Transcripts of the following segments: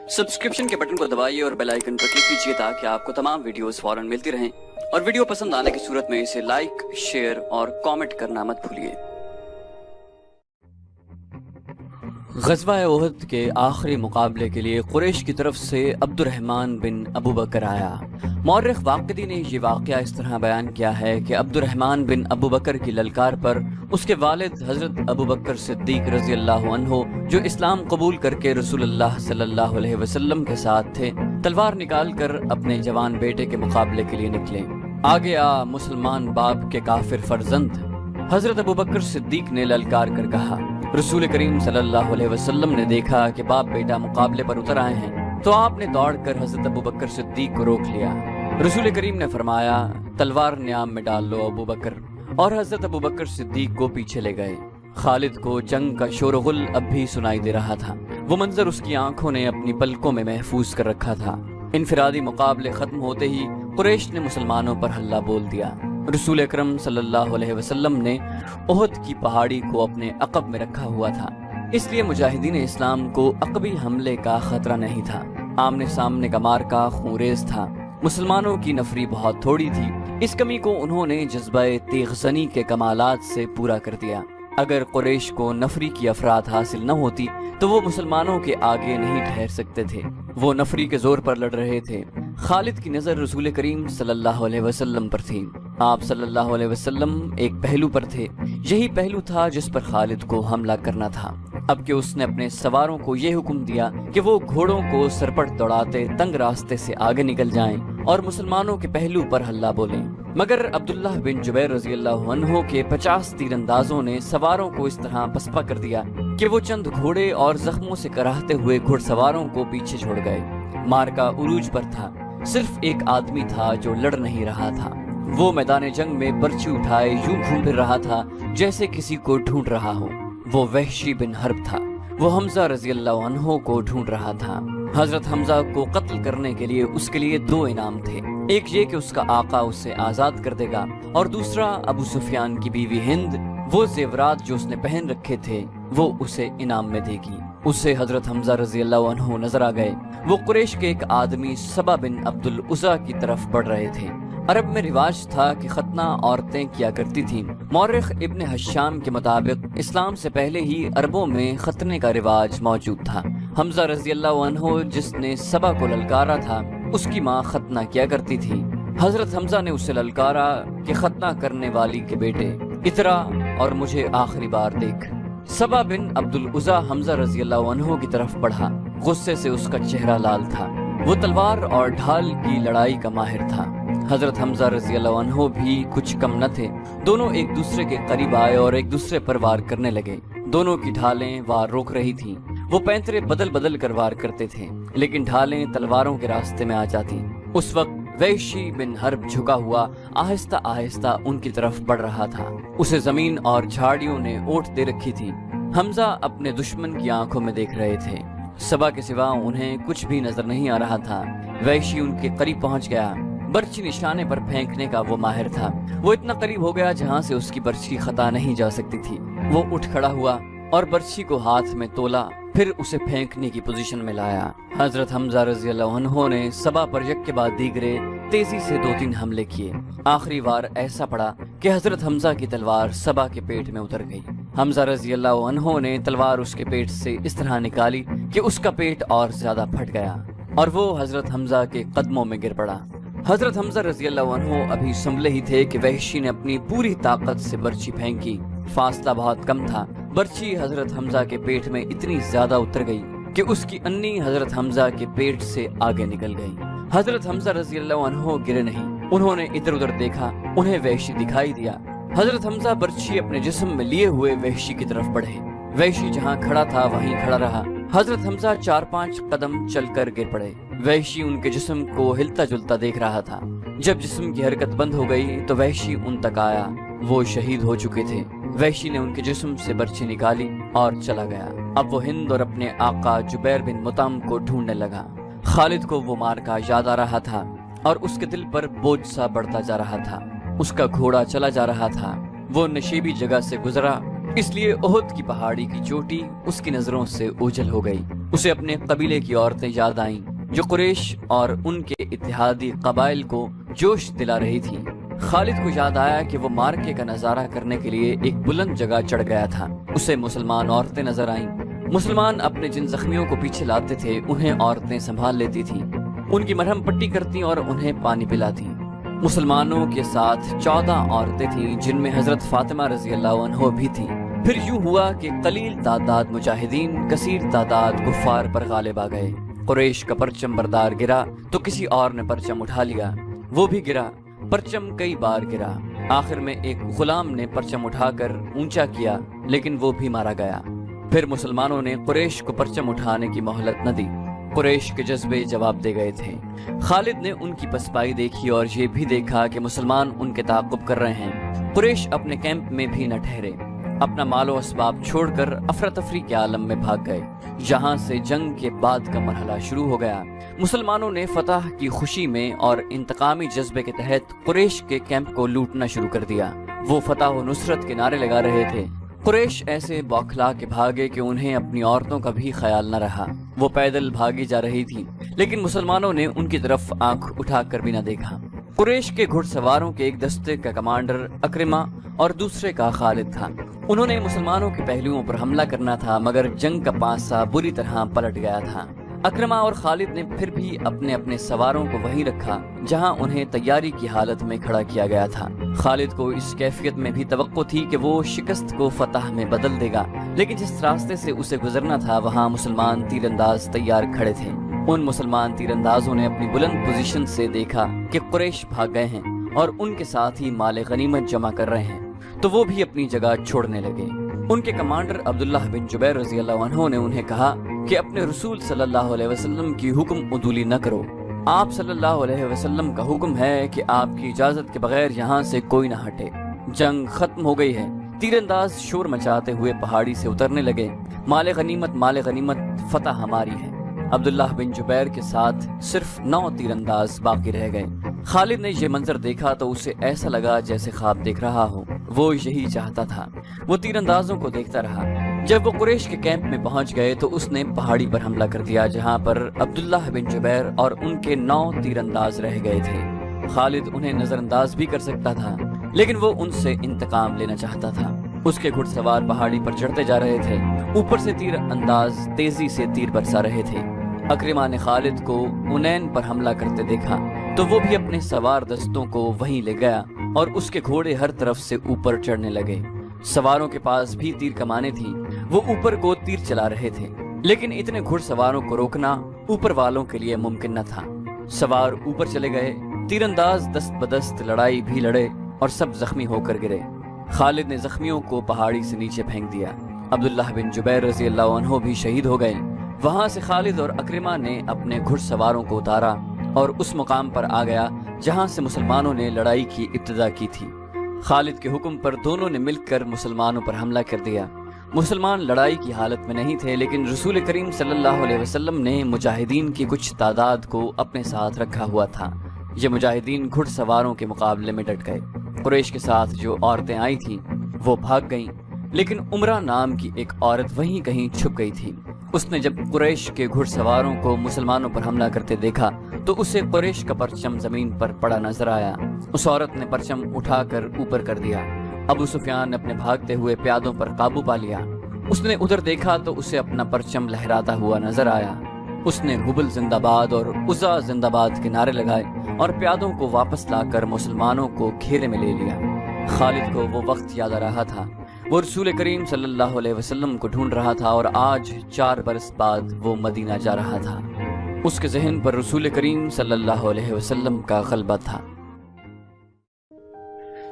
Subscription के button को दबाइए और बेल आइकन पर क्लिक कीजिए ताकि आपको तमाम वीडियोस फौरन मिलती रहें, और वीडियो पसंद आने की सूरत में इसे लाइक, शेयर और कमेंट करना मत भूलिए। ग़ज़वा उहद के आखिरी मुकाबले के लिए कुरैश की तरफ से अब्दुर्रहमान बिन अबू बकर आया। मौर्रिख वाक़िदी ने ये वाक़या इस तरह बयान किया है कि अब्दुर्रहमान बिन अबू बकर की ललकार पर उसके वालिद हज़रत अबू बकर सिद्दीक़ रज़ी अल्लाहु अन्हु, जो इस्लाम कबूल करके रसूलुल्लाह सल्लल्लाहु अलैहि वसल्लम के साथ थे, तलवार निकाल कर अपने जवान बेटे के मुकाबले के लिए निकले। आगे आ मुसलमान बाप के काफिर फर्जंद। हज़रत अबू बकर सिद्दीक़ ने ललकार कर कहा, रसूल करीम सल्लल्लाहु अलैहि वसल्लम ने देखा कि बाप बेटा मुकाबले पर उतर आए हैं, तो आपने दौड़कर हज़रत अबू बकर सिद्दीक़ को रोक लिया। रसूल करीम ने फरमाया, तलवार न्याम में डाल लो अबू बकर, और हज़रत अबू बकर सिद्दीक़ को पीछे ले गए। खालिद को जंग का शोरगुल अब भी सुनाई दे रहा था। वो मंजर उसकी आंखों ने अपनी पलकों में महफूज कर रखा था। इनफिरादी मुकाबले खत्म होते ही कुरैश ने मुसलमानों पर हल्ला बोल दिया। रसूल अकरम सल्लल्लाहु अलैहि वसल्लम ने उहद की पहाड़ी को अपने अक़ब में रखा हुआ था, इसलिए मुजाहिदीन इस्लाम को अक़बी हमले का खतरा नहीं था। आमने सामने का मार्का खूंरेज़ था। मुसलमानों की नफरी बहुत थोड़ी थी। इस कमी को उन्होंने जज्बा-ए तेग़ज़नी के कमालात से पूरा कर दिया। अगर कुरैश को नफरी की अफराद हासिल न होती तो वो मुसलमानों के आगे नहीं ठहर सकते थे। वो नफरी के जोर पर लड़ रहे थे। खालिद की नज़र रसूल करीम सल्लल्लाहु अलैहि वसल्लम पर थी। आप सल्लल्लाहु अलैहि वसल्लम एक पहलू पर थे। यही पहलू था जिस पर खालिद को हमला करना था। अब कि उसने अपने सवारों को ये हुक्म दिया कि वो घोड़ों को सरपट दौड़ाते तंग रास्ते से आगे निकल जाएं और मुसलमानों के पहलू पर हल्ला बोलें। मगर अब्दुल्लाह बिन जुबैर रज़ी अल्लाहु अन्हु के 50 तीरंदाजों ने सवारों को इस तरह पसपा कर दिया कि वो चंद घोड़े और जख्मों से कराहते हुए घुड़सवारों को पीछे छोड़ गए। मार्का उरूज पर था। सिर्फ एक आदमी था जो लड़ नहीं रहा था। वो मैदान जंग में बर्छी उठाए यूं घूम फिर रहा था जैसे किसी को ढूंढ रहा हो। वो वहशी बिन हर्ब था। वो हमजा रज़ी अल्लाहु अन्हु को ढूंढ रहा था। हजरत हमजा को कत्ल करने के लिए उसके लिए 2 इनाम थे। एक ये कि उसका आका उसे आजाद कर देगा, और दूसरा अबू सुफियान की बीवी हिंद वो जेवरात जो उसने पहन रखे थे वो उसे इनाम में देगी। उसे हजरत हमजा रज़ी अल्लाहु अन्हु नजर आ गए। वो कुरैश के एक आदमी सबा बिन अब्दुल उज़ा की तरफ बढ़ रहे थे। अरब में रिवाज था कि खतना औरतें किया करती थीं। मौर्रिख इब्न हश्शाम के मुताबिक इस्लाम से पहले ही अरबों में खतने का रिवाज मौजूद था। हमजा रज़ी अल्लाहु अन्हु जिसने सबा को ललकारा था, उसकी माँ खतना किया करती थी। हजरत हमजा ने उसे ललकारा कि खतना करने वाली के बेटे, इतरा और मुझे आखिरी बार देख। सबा बिन अब्दुल उज़ा हमजा रज़ी अल्लाहु अन्हु की तरफ बढ़ा। गुस्से से उसका चेहरा लाल था। वो तलवार और ढाल की लड़ाई का माहिर था। हजरत हमजा रज़ी अल्लाहु अन्हु भी कुछ कम न थे। दोनों एक दूसरे के करीब आए और एक दूसरे पर वार करने लगे। दोनों की ढालें वार रोक रही थीं। वो पैंतरे बदल बदल कर वार करते थे, लेकिन ढालें तलवारों के रास्ते में आ जाती। उस वक्त वहशी बिन हर्ब झुका हुआ आहिस्ता आहिस्ता उनकी तरफ बढ़ रहा था। उसे जमीन और झाड़ियों ने ओट दे रखी थी। हमजा अपने दुश्मन की आंखों में देख रहे थे। सबा के सिवा उन्हें कुछ भी नजर नहीं आ रहा था। वहशी उनके करीब पहुंच गया। बर्छी निशाने पर फेंकने का वो माहिर था। वो इतना करीब हो गया जहां से उसकी बर्छी खता नहीं जा सकती थी। वो उठ खड़ा हुआ और बर्छी को हाथ में तोला, फिर उसे फेंकने की पोजीशन में लाया। हजरत हमजा रज़ी अल्लाहु अन्हु ने सबा पर एक के बाद दीगरे तेजी से 2-3 हमले किए। आखिरी वार ऐसा पड़ा कि हजरत हमजा की तलवार सबा के पेट में उतर गई। हमजा रज़ी अल्लाहु अन्हु ने तलवार उसके पेट से इस तरह निकाली कि उसका पेट और ज्यादा फट गया और वो हजरत हमजा के कदमों में गिर पड़ा। हजरत हमजा रज़ी अल्लाहु अन्हु अभी संभले ही थे कि वहशी ने अपनी पूरी ताकत से बर्छी फेंकी। फासला बहुत कम था। बर्छी हजरत हमजा के पेट में इतनी ज्यादा उतर गई कि उसकी अन्नी हजरत हमजा के पेट से आगे निकल गई। हजरत हमजा रज़ी अल्लाहु अन्हु गिरे नहीं। उन्होंने इधर उधर देखा, उन्हें वहशी दिखाई दिया। हजरत हमजा बर्छी अपने जिस्म में लिए हुए वहशी की तरफ बढ़े। वहशी जहाँ खड़ा था वहीं खड़ा रहा। हजरत हमजा 4-5 कदम चलकर गिर पड़े। वहशी उनके जिस्म को हिलता जुलता देख रहा था। जब जिस्म की हरकत बंद हो गई तो वहशी उन तक आया। वो शहीद हो चुके थे। वहशी ने उनके जिस्म से बर्छी निकाली और चला गया। अब वो हिंद और अपने आका जुबैर बिन मुतम को ढूंढने लगा। खालिद को वो मार्का याद आ रहा था और उसके दिल पर बोझ सा बढ़ता जा रहा था। उसका घोड़ा चला जा रहा था। वो नशीबी जगह से गुजरा اس لیے احد کی پہاڑی کی چوٹی اس کی نظروں سے اوجھل ہو گئی۔ اسے اپنے قبیلے کی عورتیں یاد آئیں جو قریش اور ان کے اتحادی قبائل کو جوش دلا رہی تھیں۔ خالد کو یاد آیا کہ وہ مارکے کا نظارہ کرنے کے لیے ایک بلند جگہ چڑھ گیا تھا۔ اسے مسلمان عورتیں نظر آئیں۔ مسلمان اپنے جن زخمیوں کو پیچھے لاتے تھے انہیں عورتیں سنبھال لیتی تھیں، ان کی مرہم پٹی کرتی اور انہیں پانی پلاتی۔ مسلمانوں کے ساتھ 14 عورتیں تھیں جن میں حضرت فاطمہ رضی اللہ عنہ بھی تھیں۔ پھر یوں ہوا کہ قلیل تعداد مجاہدین کثیر تعداد کفار پر غالب آ گئے۔ قریش کا پرچم بردار گرا تو کسی اور نے پرچم اٹھا لیا، وہ بھی گرا، پرچم کئی بار گرا۔ آخر میں ایک غلام نے پرچم اٹھا کر اونچا کیا لیکن وہ بھی مارا گیا۔ پھر مسلمانوں نے قریش کو پرچم اٹھانے کی مہلت نہ دی۔ قریش کے جذبے جواب دے گئے تھے۔ خالد نے ان کی پسپائی دیکھی اور یہ بھی دیکھا کہ مسلمان ان کے تعاقب کر رہے ہیں۔ قریش اپنے کیمپ میں بھی نہ ٹھہرے، اپنا مال و اسباب چھوڑ کر افراتفری کے عالم میں بھاگ گئے۔ یہاں سے جنگ کے بعد کا مرحلہ شروع ہو گیا۔ مسلمانوں نے فتح کی خوشی میں اور انتقامی جذبے کے تحت قریش کے کیمپ کو لوٹنا شروع کر دیا۔ وہ فتح و نصرت کے نعرے لگا رہے تھے۔ قریش ایسے بوکھلا کے بھاگے کہ انہیں اپنی عورتوں کا بھی خیال نہ رہا۔ وہ پیدل بھاگی جا رہی تھی لیکن مسلمانوں نے ان کی طرف آنکھ اٹھا کر بھی نہ دیکھا۔ قریش کے گھڑ سواروں کے ایک دستے کا کمانڈر اکرمہ اور دوسرے کا خالد تھا۔ انہوں نے مسلمانوں کے پہلوؤں پر حملہ کرنا تھا مگر جنگ کا پانسا بری طرح پلٹ گیا تھا۔ اکرمہ اور خالد نے پھر بھی اپنے اپنے سواروں کو وہیں رکھا جہاں انہیں تیاری کی حالت میں کھڑا کیا گیا تھا۔ خالد کو اس کیفیت میں بھی توقع تھی کہ وہ شکست کو فتح میں بدل دے گا، لیکن جس راستے سے اسے گزرنا تھا وہاں مسلمان تیر انداز تیار کھڑے تھے۔ ان مسلمان تیر اندازوں نے اپنی بلند پوزیشن سے دیکھا کہ قریش بھاگ گئے ہیں اور ان کے ساتھ ہی مال غنیمت جمع کر رہے ہیں، تو وہ بھی اپنی جگہ چھوڑنے لگے۔ ان کے کمانڈر عبداللہ بن جبیر رضی اللہ عنہ نے انہیں کہا کہ اپنے رسول صلی اللہ علیہ وسلم کی حکم عدولی نہ کرو۔ آپ صلی اللہ علیہ وسلم کا حکم ہے کہ آپ کی اجازت کے بغیر یہاں سے کوئی نہ ہٹے۔ جنگ ختم ہو گئی ہے۔ تیر انداز شور مچاتے ہوئے پہاڑی سے اترنے لگے۔ مال غنیمت، فتح ہماری ہے۔ عبداللہ بن جبیر کے ساتھ صرف 9 تیر انداز باقی رہ گئے۔ خالد نے یہ منظر دیکھا تو اسے ایسا لگا جیسے خواب دیکھ رہا ہو۔ وہ یہی چاہتا تھا۔ وہ تیر اندازوں کو دیکھتا رہا۔ جب وہ قریش کے کیمپ میں پہنچ گئے تو اس نے پہاڑی پر حملہ کر دیا جہاں پر عبداللہ بن جبیر اور ان کے 9 تیر انداز رہ گئے تھے۔ خالد انہیں نظر انداز بھی کر سکتا تھا لیکن وہ ان سے انتقام لینا چاہتا تھا۔ اس کے گھڑ سوار پہاڑی پر چڑھتے جا رہے تھے، اوپر سے تیر انداز تیزی سے تیر برسا رہے تھے۔ اکرمہ نے خالد کو انین پر حملہ کرتے دیکھا تو وہ بھی اپنے سوار دستوں کو وہیں لے گیا اور اس کے گھوڑے ہر طرف سے اوپر چڑھنے لگے۔ سواروں کے پاس بھی تیر کمانیں تھیں، وہ اوپر کو تیر چلا رہے تھے لیکن اتنے گھڑ سواروں کو روکنا اوپر والوں کے لیے ممکن نہ تھا۔ سوار اوپر چلے گئے، تیر انداز دست بدست لڑائی بھی لڑے اور سب زخمی ہو کر گرے۔ خالد نے زخمیوں کو پہاڑی سے نیچے پھینک دیا۔ عبداللہ بن جبیر رضی اللہ عنہ بھی شہید ہو گئے۔ وہاں سے خالد اور اکرمہ نے اپنے گھڑ سواروں کو اتارا اور اس مقام پر آ گیا جہاں سے مسلمانوں نے لڑائی کی ابتدا کی تھی۔ خالد کے حکم پر دونوں نے مل کر مسلمانوں پر حملہ کر دیا۔ مسلمان لڑائی کی حالت میں نہیں تھے لیکن رسول کریم صلی اللہ علیہ وسلم نے مجاہدین کی کچھ تعداد کو اپنے ساتھ رکھا ہوا تھا۔ یہ مجاہدین گھڑ سواروں کے مقابلے میں ڈٹ گئے۔ قریش کے ساتھ جو عورتیں آئی تھیں وہ بھاگ گئیں لیکن عمرہ نام کی ایک عورت وہیں کہیں چھپ گئی تھی۔ اس نے جب قریش کے گھڑ سواروں کو مسلمانوں پر حملہ کرتے دیکھا تو اسے قریش کا پرچم زمین پر پڑا نظر آیا۔ اس عورت نے پرچم اٹھا کر اوپر کر دیا۔ ابو سفیان نے اپنے بھاگتے ہوئے پیادوں پر قابو پا لیا۔ اس نے ادھر دیکھا تو اسے اپنا پرچم لہراتا ہوا نظر آیا۔ اس نے حبل زندہ باد اور عزا زندہ باد کے نعرے لگائے اور پیادوں کو واپس لا کر مسلمانوں کو گھیرے میں لے لیا۔ خالد کو وہ وقت یاد آ رہا تھا۔ وہ رسول کریم صلی اللہ علیہ وسلم کو ڈھونڈ رہا تھا اور آج 4 برس بعد وہ مدینہ جا رہا تھا۔ اس کے ذہن پر رسول کریم صلی اللہ علیہ وسلم کا غلبہ تھا۔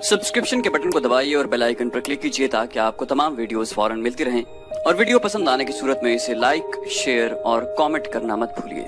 سبسکرپشن کے بٹن کو دبائیے اور بیل آئیکن پر کلک کیجیے تاکہ آپ کو تمام ویڈیوز فوراً ملتی رہیں، اور ویڈیو پسند آنے کی صورت میں اسے لائک، شیئر اور کامنٹ کرنا مت بھولیے۔